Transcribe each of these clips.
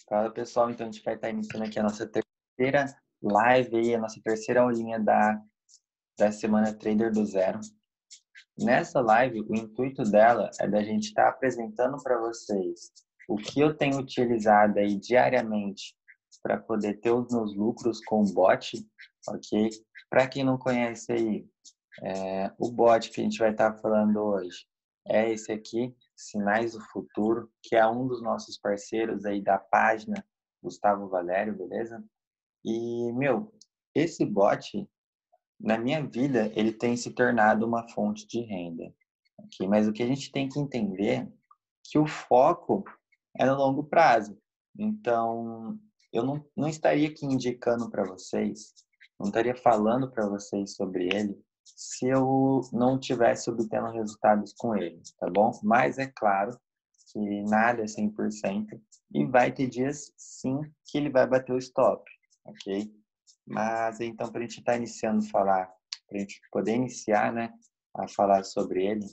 Fala pessoal, então a gente vai estar iniciando aqui a nossa terceira live aí, a nossa terceira aulinha da semana Trader do Zero. Nessa live, o intuito dela é da gente estar apresentando para vocês o que eu tenho utilizado aí diariamente para poder ter os meus lucros com o bot, ok? Para quem não conhece aí, o bot que a gente vai estar falando hoje é esse aqui, Sinais do Futuro, que é um dos nossos parceiros aí da página Gustavo Valério, beleza? E, esse bot, na minha vida, ele tem se tornado uma fonte de renda, ok? Mas o que a gente tem que entender é que o foco é no longo prazo. Então, eu não estaria aqui indicando para vocês, não estaria falando para vocês sobre ele se eu não tivesse obtendo resultados com ele, tá bom? Mas é claro que nada é 100% e vai ter dias, sim, que ele vai bater o stop, ok? Mas, então, para a gente estar iniciando a falar, para a gente poder iniciar, né, a falar sobre ele,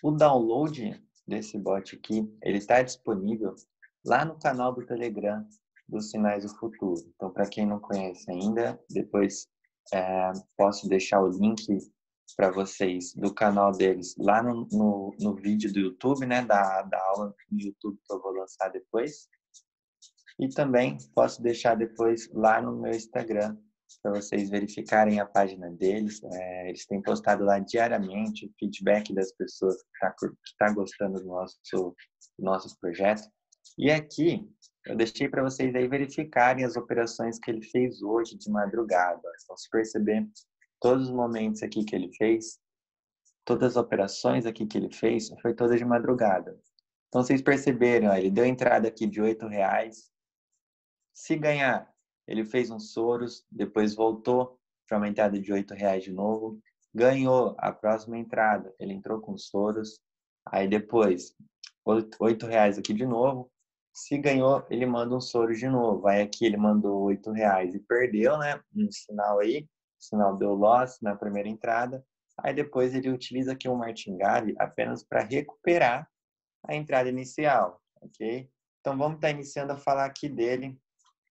o download desse bot aqui, ele está disponível lá no canal do Telegram dos Sinais do Futuro. Então, para quem não conhece ainda, depois posso deixar o link para vocês do canal deles lá no vídeo do YouTube, né, da aula no YouTube que eu vou lançar depois. E também posso deixar depois lá no meu Instagram para vocês verificarem a página deles. Eles têm postado lá diariamente o feedback das pessoas que tá gostando do nosso projeto. E aqui eu deixei para vocês aí verificarem as operações que ele fez hoje de madrugada. Então, se perceber todos os momentos aqui que ele fez, todas as operações aqui que ele fez, foi toda de madrugada. Então, vocês perceberam, ó, ele deu entrada aqui de R$8. Se ganhar, ele fez uns soros, depois voltou para uma entrada de R$8 de novo. Ganhou a próxima entrada, ele entrou com soros. Aí depois, R$8 aqui de novo. Se ganhou, ele manda um soro de novo. Aí aqui ele mandou R$8 e perdeu, né? Um sinal aí. O sinal deu loss na primeira entrada. Aí depois ele utiliza aqui um martingale apenas para recuperar a entrada inicial, ok? Então vamos estar iniciando a falar aqui dele,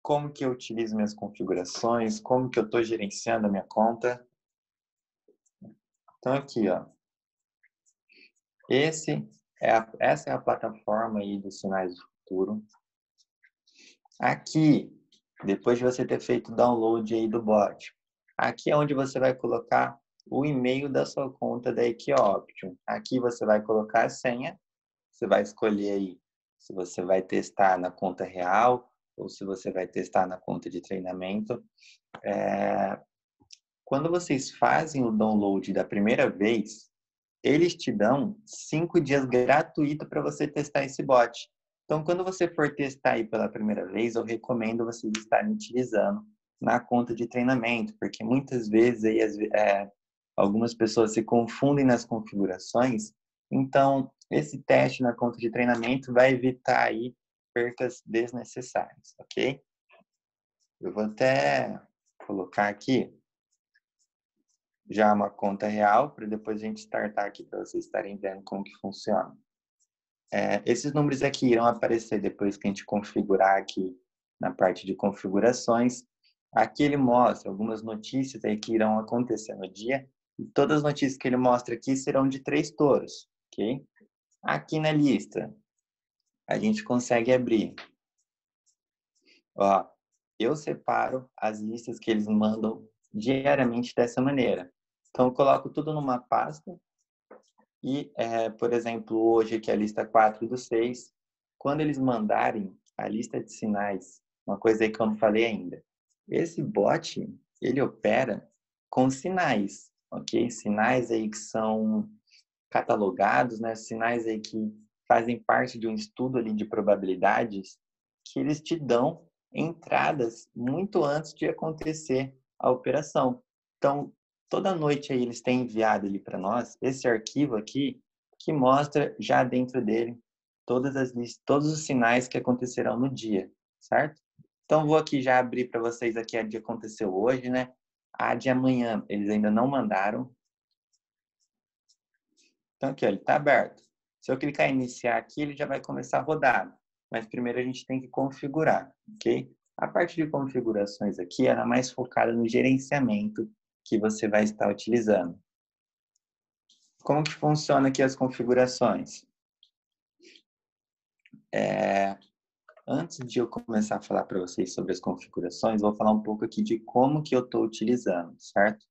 como que eu utilizo minhas configurações, como que eu estou gerenciando a minha conta. Então aqui, ó, essa é a plataforma aí dos Sinais do Futuro. Aqui, depois de você ter feito o download aí do bot, aqui é onde você vai colocar o e-mail da sua conta da Equioption. Aqui você vai colocar a senha, você vai escolher aí se você vai testar na conta real ou se você vai testar na conta de treinamento. Quando vocês fazem o download da primeira vez, eles te dão 5 dias gratuito para você testar esse bot. Então, quando você for testar aí pela primeira vez, eu recomendo vocês estarem utilizando na conta de treinamento, porque muitas vezes aí, algumas pessoas se confundem nas configurações. Então, esse teste na conta de treinamento vai evitar aí percas desnecessárias, ok? Eu vou até colocar aqui já uma conta real, para depois a gente startar aqui para vocês estarem vendo como que funciona. Esses números aqui irão aparecer depois que a gente configurar aqui na parte de configurações. Aqui ele mostra algumas notícias aí que irão acontecer no dia, e todas as notícias que ele mostra aqui serão de 3 touros, ok? Aqui na lista, a gente consegue abrir. Ó, eu separo as listas que eles mandam diariamente dessa maneira. Então, eu coloco tudo numa pasta e, por exemplo, hoje, que é a lista 4/6, quando eles mandarem a lista de sinais, uma coisa aí que eu não falei ainda, esse bot, ele opera com sinais, ok? Sinais aí que são catalogados, né? Sinais aí que fazem parte de um estudo ali de probabilidades, que eles te dão entradas muito antes de acontecer a operação. Então, toda noite aí eles têm enviado ali para nós esse arquivo aqui que mostra já dentro dele todas as listas, todos os sinais que acontecerão no dia, certo? Então, vou aqui já abrir para vocês aqui a de aconteceu hoje, né? A de amanhã eles ainda não mandaram. Então, aqui, ó, ele está aberto. Se eu clicar em iniciar aqui, ele já vai começar a rodar. mas primeiro a gente tem que configurar, ok? A parte de configurações aqui, ela é mais focada no gerenciamento que você vai estar utilizando. Como que funciona aqui as configurações? Antes de eu começar a falar para vocês sobre as configurações, vou falar um pouco aqui de como que eu estou utilizando, certo?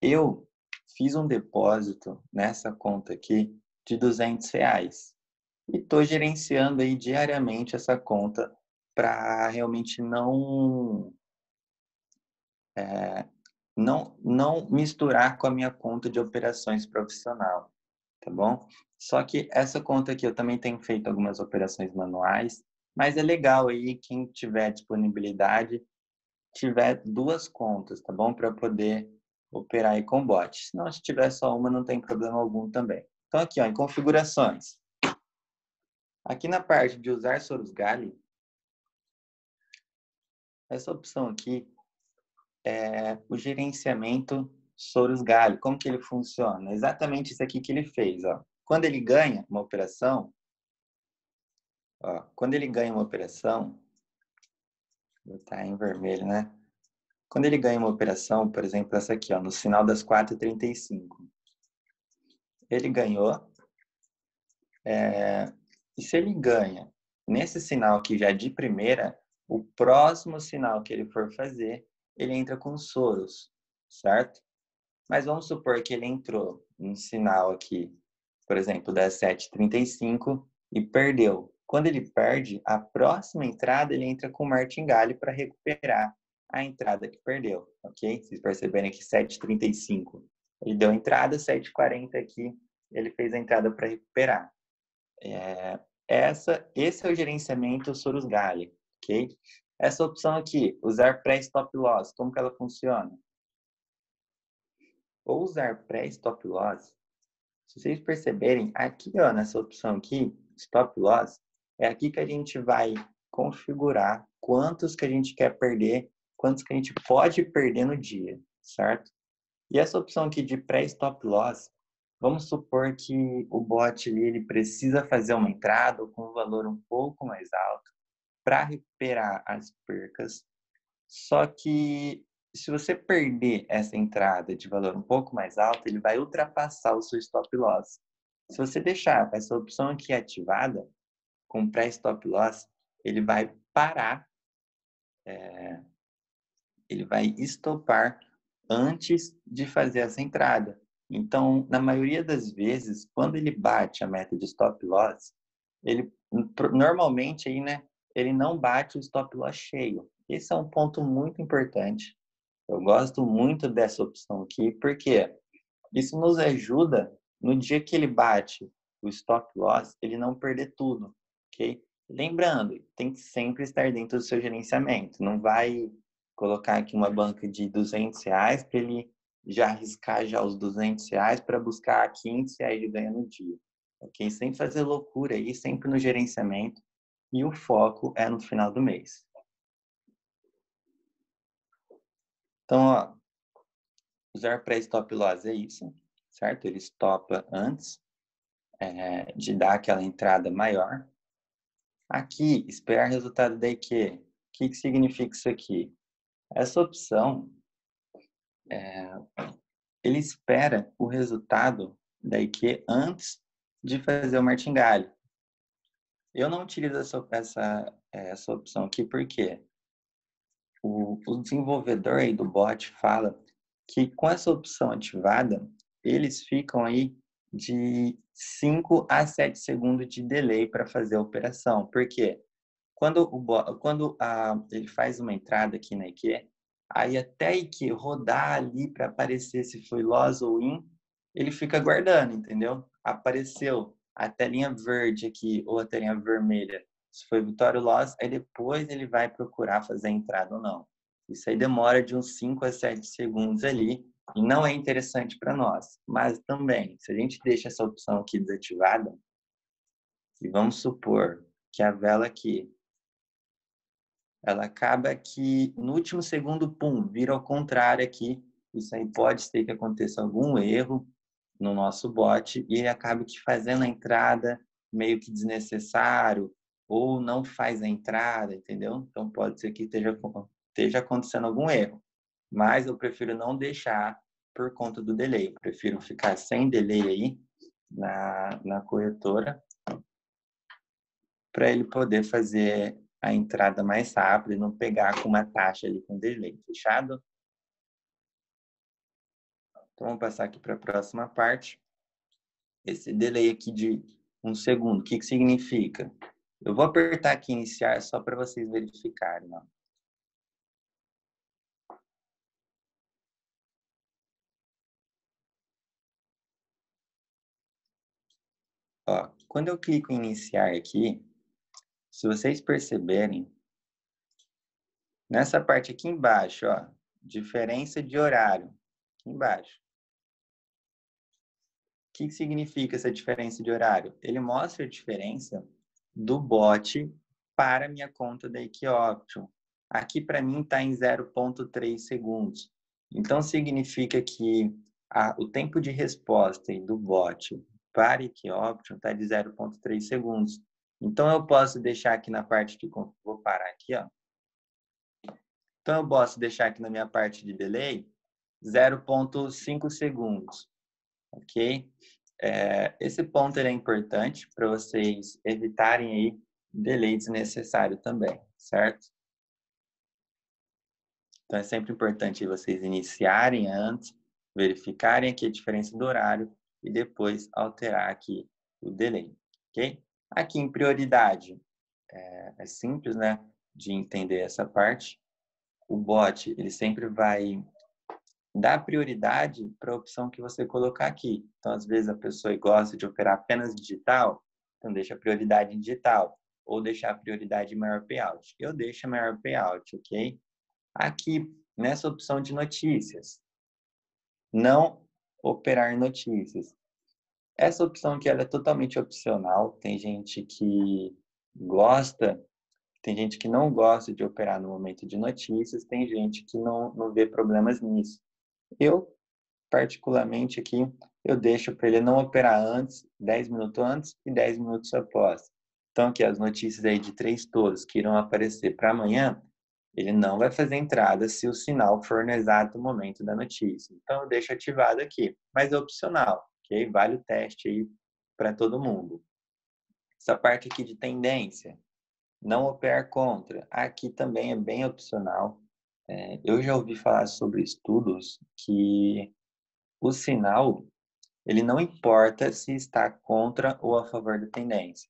Eu fiz um depósito nessa conta aqui de R$ 200 e estou gerenciando aí diariamente essa conta para realmente não misturar com a minha conta de operações profissional, tá bom? Só que essa conta aqui eu também tenho feito algumas operações manuais, mas é legal aí quem tiver disponibilidade, tiver duas contas, tá bom? Para poder operar aí com bot. Se não, se tiver só uma, não tem problema algum também. Então aqui, ó, em configurações. Aqui na parte de usar Soros Gali, essa opção aqui é o gerenciamento Soros Gali. Como que ele funciona? Exatamente isso aqui que ele fez, ó. Quando ele ganha uma operação, quando ele ganha uma operação, tá em vermelho, né? Quando ele ganha uma operação, por exemplo, essa aqui, ó, no sinal das 4h35, ele ganhou, e se ele ganha nesse sinal aqui já de primeira, o próximo sinal que ele for fazer, ele entra com Soros, certo? Mas vamos supor que ele entrou um sinal aqui, por exemplo, das 7h35 e perdeu. Quando ele perde, a próxima entrada ele entra com martingale para recuperar a entrada que perdeu, ok? Vocês perceberem que 7h35 ele deu a entrada, 7h40 aqui ele fez a entrada para recuperar. Esse é o gerenciamento Soros Gali, ok? Essa opção aqui, usar pré-stop loss, como que ela funciona? Ou usar pré-stop loss, se vocês perceberem, aqui ó, nessa opção aqui, stop loss, é aqui que a gente vai configurar quantos que a gente quer perder, quantos que a gente pode perder no dia, certo? E essa opção aqui de pré-stop loss, vamos supor que o bot ali, ele precisa fazer uma entrada com um valor um pouco mais alto para recuperar as percas. Só que se você perder essa entrada de valor um pouco mais alto, ele vai ultrapassar o seu stop loss. Se você deixar essa opção aqui ativada, com pré-stop loss, ele vai parar, ele vai estopar antes de fazer essa entrada. Então, na maioria das vezes, quando ele bate a meta de stop loss, ele normalmente aí, né, ele não bate o stop loss cheio. Esse é um ponto muito importante. Eu gosto muito dessa opção aqui, porque isso nos ajuda no dia que ele bate o stop loss, ele não perder tudo, ok? Lembrando, tem que sempre estar dentro do seu gerenciamento. Não vai colocar aqui uma banca de R$ 200 para ele já arriscar já os R$ 200 para buscar R$ 500 de ganho no dia, ok? Sem fazer loucura aí, sempre no gerenciamento. E o foco é no final do mês. Então, ó, usar pré-stop loss é isso, certo? Ele stopa antes de dar aquela entrada maior. Aqui, esperar resultado da IQ. O que significa isso aqui? Essa opção, ele espera o resultado da IQ antes de fazer o martingale. Eu não utilizo essa opção aqui porque o desenvolvedor aí do bot fala que com essa opção ativada, eles ficam aí de 5 a 7 segundos de delay para fazer a operação. Por quê? Quando ele faz uma entrada aqui na IQ, aí até a IQ rodar ali para aparecer se foi loss ou win, ele fica aguardando, entendeu? Apareceu a telinha verde aqui ou a telinha vermelha, se foi vitória ou loss, aí depois ele vai procurar fazer a entrada ou não. Isso aí demora de uns 5 a 7 segundos ali e não é interessante para nós. Mas também, se a gente deixa essa opção aqui desativada, e vamos supor que a vela aqui ela acaba que no último segundo, pum, vira ao contrário aqui. Isso aí pode ser que aconteça algum erro no nosso bot e ele acaba que fazendo a entrada meio que desnecessário ou não faz a entrada, entendeu? Então pode ser que esteja acontecendo algum erro, mas eu prefiro não deixar por conta do delay. Eu prefiro ficar sem delay aí na corretora para ele poder fazer a entrada mais rápido e não pegar com uma taxa ali com delay. Fechado? Então vamos passar aqui para a próxima parte. Esse delay aqui de 1 segundo, o que significa? Eu vou apertar aqui iniciar só para vocês verificarem. Ó. Ó, quando eu clico em iniciar aqui, se vocês perceberem, nessa parte aqui embaixo, ó, diferença de horário, aqui embaixo. O que significa essa diferença de horário? Ele mostra a diferença do bot para a minha conta da Equioption. Aqui para mim está em 0,3 segundos. Então significa que o tempo de resposta do bot para a Equioption está de 0,3 segundos. Então eu posso deixar aqui na parte de... Vou parar aqui, ó. Então eu posso deixar aqui na minha parte de delay 0,5 segundos. Ok? Esse ponto é importante para vocês evitarem aí delay desnecessário também, certo? Então é sempre importante vocês iniciarem antes, verificarem aqui a diferença do horário e depois alterar aqui o delay, ok? Aqui em prioridade, é simples, né, de entender essa parte. O bot, ele sempre vai dar prioridade para a opção que você colocar aqui. Então, às vezes, a pessoa gosta de operar apenas digital, então deixa a prioridade em digital, ou deixar a prioridade em maior payout. Eu deixo a maior payout, ok? Aqui, nessa opção de notícias, não operar notícias. Essa opção aqui ela é totalmente opcional, tem gente que gosta, tem gente que não gosta de operar no momento de notícias, tem gente que não vê problemas nisso. Eu, particularmente aqui, eu deixo para ele não operar antes, 10 minutos antes e 10 minutos após. Então, aqui as notícias aí de 3 touros que irão aparecer para amanhã, ele não vai fazer entrada se o sinal for no exato momento da notícia. Então, eu deixo ativado aqui, mas é opcional, ok? Vale o teste aí para todo mundo. Essa parte aqui de tendência, não operar contra, aqui também é bem opcional. Eu já ouvi falar sobre estudos que o sinal, ele não importa se está contra ou a favor da tendência,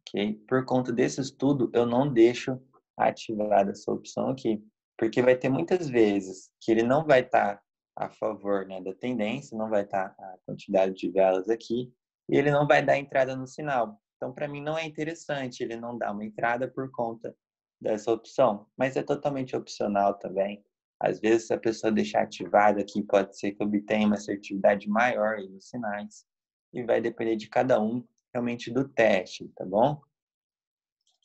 ok? Por conta desse estudo, eu não deixo ativada essa opção aqui, porque vai ter muitas vezes que ele não vai estar a favor, né, da tendência, não vai estar a quantidade de velas aqui, e ele não vai dar entrada no sinal. Então, para mim, não é interessante ele não dar uma entrada por conta dessa opção, mas é totalmente opcional também. Às vezes, se a pessoa deixar ativado aqui, pode ser que obtenha uma assertividade maior aí nos sinais, e vai depender de cada um realmente do teste, tá bom?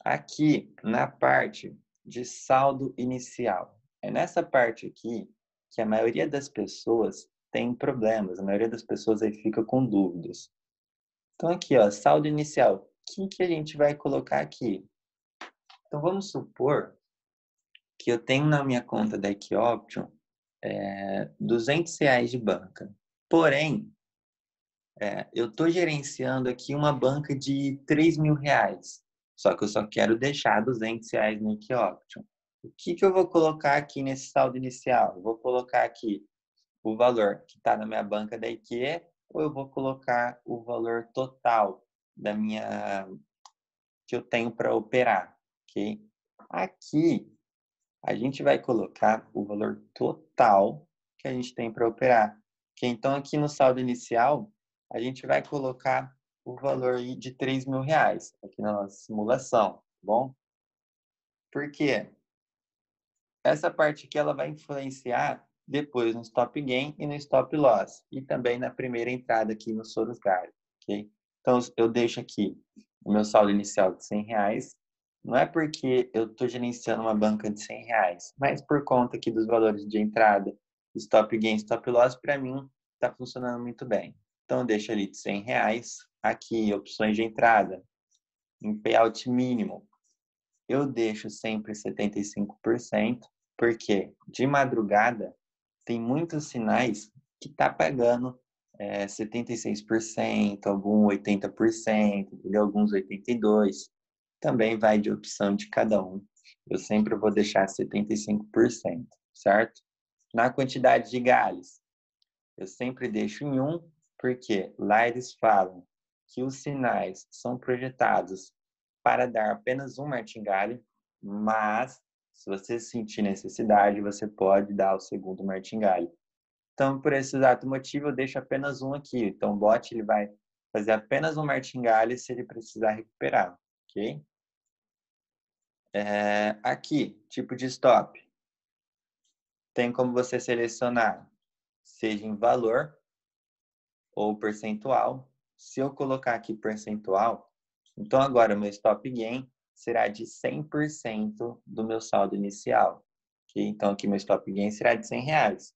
Aqui, na parte de saldo inicial. É nessa parte aqui que a maioria das pessoas tem problemas, a maioria das pessoas aí fica com dúvidas. Então aqui, ó, saldo inicial. O que a gente vai colocar aqui? Então vamos supor que eu tenho na minha conta da Equioption R$200 de banca. Porém, eu estou gerenciando aqui uma banca de R$3.000. Só que eu só quero deixar R$200 no Equioption. O que eu vou colocar aqui nesse saldo inicial? Eu vou colocar aqui o valor que está na minha banca da IKE ou eu vou colocar o valor total da minha que eu tenho para operar, ok? Aqui a gente vai colocar o valor total que a gente tem para operar. Okay? Então aqui no saldo inicial a gente vai colocar o valor de R$3.000 aqui na nossa simulação, tá bom? Por quê? Essa parte aqui ela vai influenciar depois no stop gain e no stop loss e também na primeira entrada aqui no Sorosgari, ok? Então eu deixo aqui o meu saldo inicial de R$100, não é porque eu estou gerenciando uma banca de R$100, mas por conta aqui dos valores de entrada, stop gain, stop loss, para mim está funcionando muito bem. Então eu deixo ali de R$100, aqui opções de entrada, em payout mínimo, eu deixo sempre 75%, porque de madrugada tem muitos sinais que tá pagando 76%, algum 80%, entendeu? Alguns 82%. Também vai de opção de cada um. Eu sempre vou deixar 75%, certo? Na quantidade de galhos, eu sempre deixo em 1, porque lá eles falam que os sinais são projetados para dar apenas um martingale, mas se você sentir necessidade, você pode dar o segundo martingale. Então, por esse exato motivo, eu deixo apenas um aqui. Então, o bot ele vai fazer apenas um martingale se ele precisar recuperar, ok? Aqui, tipo de stop. Tem como você selecionar, seja em valor ou percentual. Se eu colocar aqui percentual, então agora o meu stop gain será de 100% do meu saldo inicial. Okay? Então aqui meu stop gain será de R$100.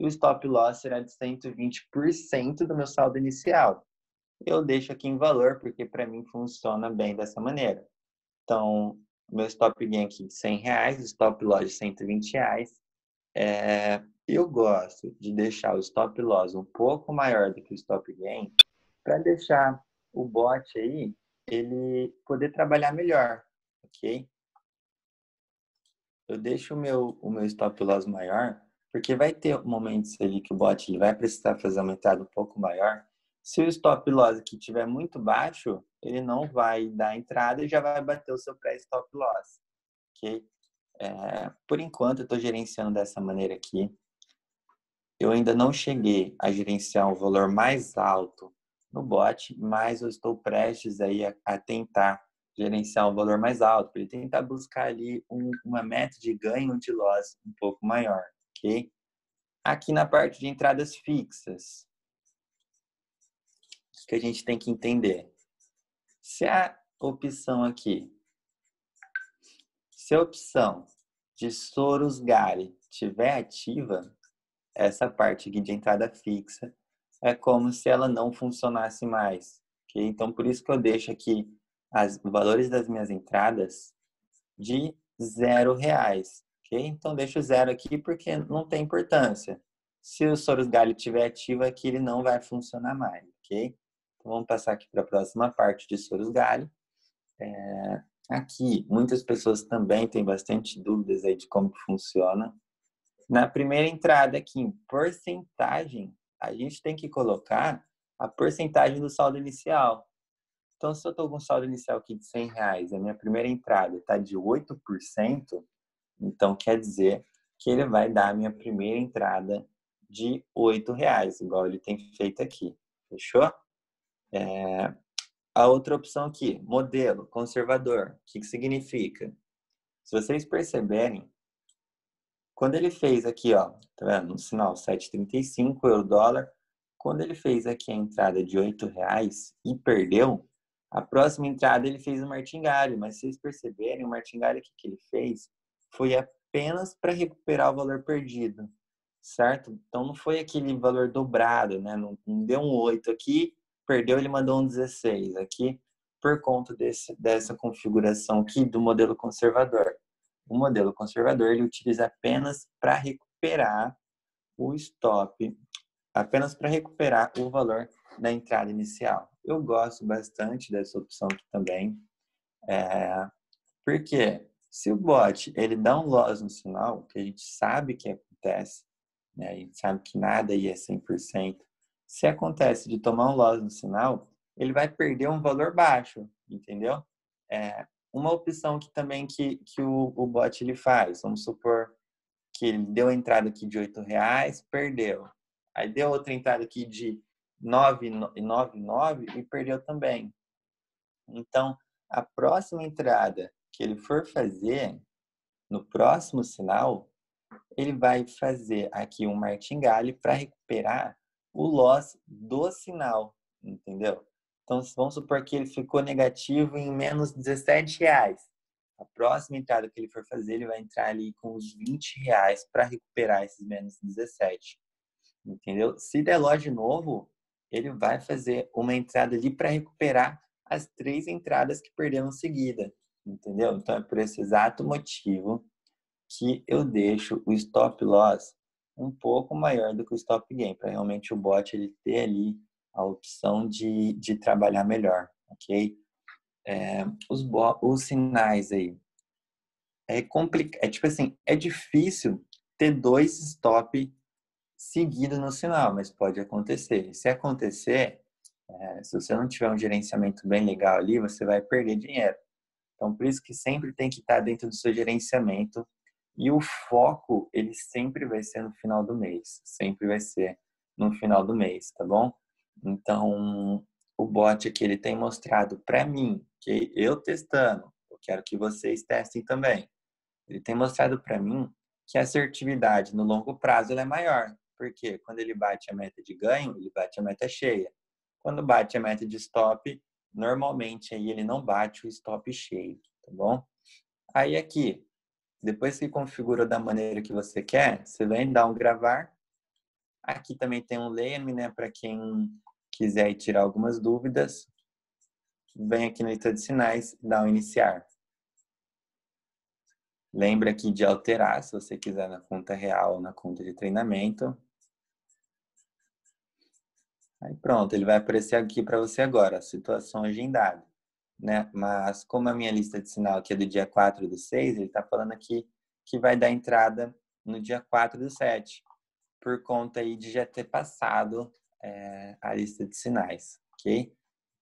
E o stop loss será de 120% do meu saldo inicial. Eu deixo aqui em valor, porque para mim funciona bem dessa maneira. Então, meu stop gain aqui de R$100, stop loss de R$120. Eu gosto de deixar o stop loss um pouco maior do que o stop gain para deixar o bot aí ele poder trabalhar melhor, ok? Eu deixo o meu stop loss maior porque vai ter momentos ali que o bot ele vai precisar fazer uma entrada um pouco maior. Se o stop loss aqui estiver muito baixo, ele não vai dar entrada e já vai bater o seu pré-stop loss, ok? Por enquanto, eu estou gerenciando dessa maneira aqui. Eu ainda não cheguei a gerenciar um valor mais alto no bot, mas eu estou prestes aí a tentar gerenciar um valor mais alto, para ele tentar buscar ali uma meta de ganho de loss um pouco maior, ok? Aqui na parte de entradas fixas, o que a gente tem que entender? Se a opção aqui, se a opção de Soros Gari estiver ativa, essa parte aqui de entrada fixa é como se ela não funcionasse mais. Okay? Então, por isso que eu deixo aqui os valores das minhas entradas de R$0. Okay? Então, deixo 0 aqui porque não tem importância. Se o Soros Galho estiver ativo aqui, ele não vai funcionar mais. Okay? Então, vamos passar aqui para a próxima parte de Soros Galho. Aqui, muitas pessoas também têm bastante dúvidas aí de como que funciona. Na primeira entrada aqui, em porcentagem, a gente tem que colocar a porcentagem do saldo inicial. Então, se eu estou com um saldo inicial aqui de R$100, a minha primeira entrada está de 8%, então quer dizer que ele vai dar a minha primeira entrada de R$8, igual ele tem feito aqui. Fechou? A outra opção aqui, modelo conservador. O que significa? Se vocês perceberem, quando ele fez aqui, ó, tá vendo? No sinal 7,35 euro-dólar. Quando ele fez aqui a entrada de R$8 e perdeu, a próxima entrada ele fez o martingale. Mas se vocês perceberem, o martingale que ele fez foi apenas para recuperar o valor perdido, certo? Então não foi aquele valor dobrado, né? Não deu um 8 aqui, perdeu, ele mandou um 16 aqui, por conta dessa configuração aqui do modelo conservador. O modelo conservador ele utiliza apenas para recuperar o stop, apenas para recuperar o valor da entrada inicial. Eu gosto bastante dessa opção aqui também, porque se o bot ele dá um loss no sinal, que a gente sabe que acontece, né? A gente sabe que nada aí é 100%. Se acontece de tomar um loss no sinal, ele vai perder um valor baixo, entendeu? Uma opção que também que o bot ele faz, vamos supor que ele deu a entrada aqui de R$8, perdeu. Aí deu outra entrada aqui de 9,99 e perdeu também. Então, a próxima entrada que ele for fazer, no próximo sinal, ele vai fazer aqui um martingale para recuperar o loss do sinal, entendeu? Então, vamos supor que ele ficou negativo em menos R$17. A próxima entrada que ele for fazer, ele vai entrar ali com os R$20 para recuperar esses menos 17, entendeu? Se der loss de novo, ele vai fazer uma entrada ali para recuperar as 3 entradas que perderam seguida, entendeu? Então, é por esse exato motivo que eu deixo o stop loss um pouco maior do que o stop gain, para realmente o bot ele ter ali a opção de trabalhar melhor, ok? Os sinais aí. É complicado, tipo assim, é difícil ter 2 stop seguidos no sinal, mas pode acontecer. Se acontecer, se você não tiver um gerenciamento bem legal ali, você vai perder dinheiro. Então, por isso que sempre tem que estar dentro do seu gerenciamento. E o foco, ele sempre vai ser no final do mês. Sempre vai ser no final do mês, tá bom? Então, o bot aqui, ele tem mostrado para mim, que eu testando, eu quero que vocês testem também. Ele tem mostrado para mim que a assertividade no longo prazo ela é maior. Porque quando ele bate a meta de ganho, ele bate a meta cheia. Quando bate a meta de stop, normalmente aí ele não bate o stop cheio, tá bom? Aí aqui, depois que configura da maneira que você quer, você vem dar um gravar. Aqui também tem um leia-me, né, para quem quiser tirar algumas dúvidas. Vem aqui no lista de sinais e dá um iniciar. Lembra aqui de alterar, se você quiser na conta real ou na conta de treinamento. Aí pronto, ele vai aparecer aqui para você agora, situação agendada, né? Mas como a minha lista de sinal aqui é do dia 4/6, ele está falando aqui que vai dar entrada no dia 4/7, por conta aí de já ter passado a lista de sinais, ok?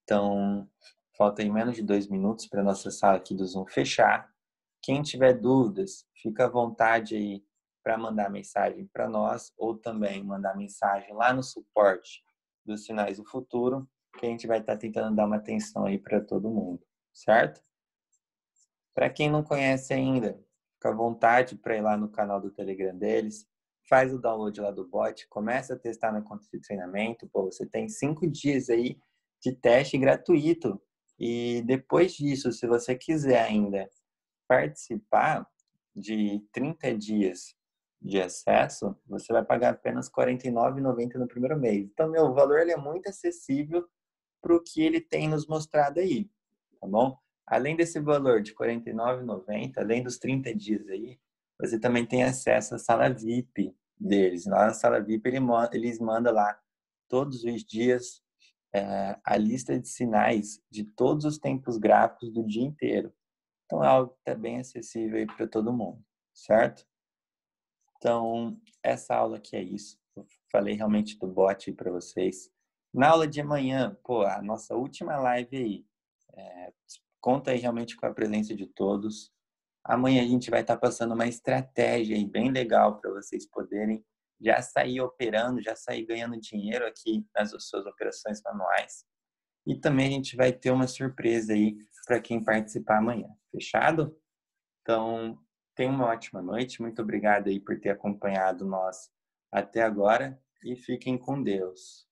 Então, falta aí menos de 2 minutos para nossa sala aqui do Zoom fechar. Quem tiver dúvidas, fica à vontade aí para mandar mensagem para nós ou também mandar mensagem lá no suporte dos Sinais do Futuro, que a gente vai estar tentando dar uma atenção aí para todo mundo, certo? Para quem não conhece ainda, fica à vontade para ir lá no canal do Telegram deles, faz o download lá do bot, começa a testar na conta de treinamento, pô, você tem 5 dias aí de teste gratuito. E depois disso, se você quiser ainda participar de 30 dias de acesso, você vai pagar apenas R$ 49,90 no primeiro mês. Então, o valor ele é muito acessível para o que ele tem nos mostrado aí, tá bom? Além desse valor de R$ 49,90, além dos 30 dias aí, você também tem acesso à sala VIP deles. Lá na sala VIP, eles mandam lá todos os dias a lista de sinais de todos os tempos gráficos do dia inteiro. Então, é algo que está bem acessível aí para todo mundo, certo? Então, essa aula aqui é isso. Eu falei realmente do bot para vocês. Na aula de amanhã, pô, a nossa última live aí. Conta aí realmente com a presença de todos. Amanhã a gente vai estar passando uma estratégia aí bem legal para vocês poderem já sair operando, já sair ganhando dinheiro aqui nas suas operações manuais. E também a gente vai ter uma surpresa aí para quem participar amanhã. Fechado? Então, tenha uma ótima noite. Muito obrigado aí por ter acompanhado nós até agora e fiquem com Deus.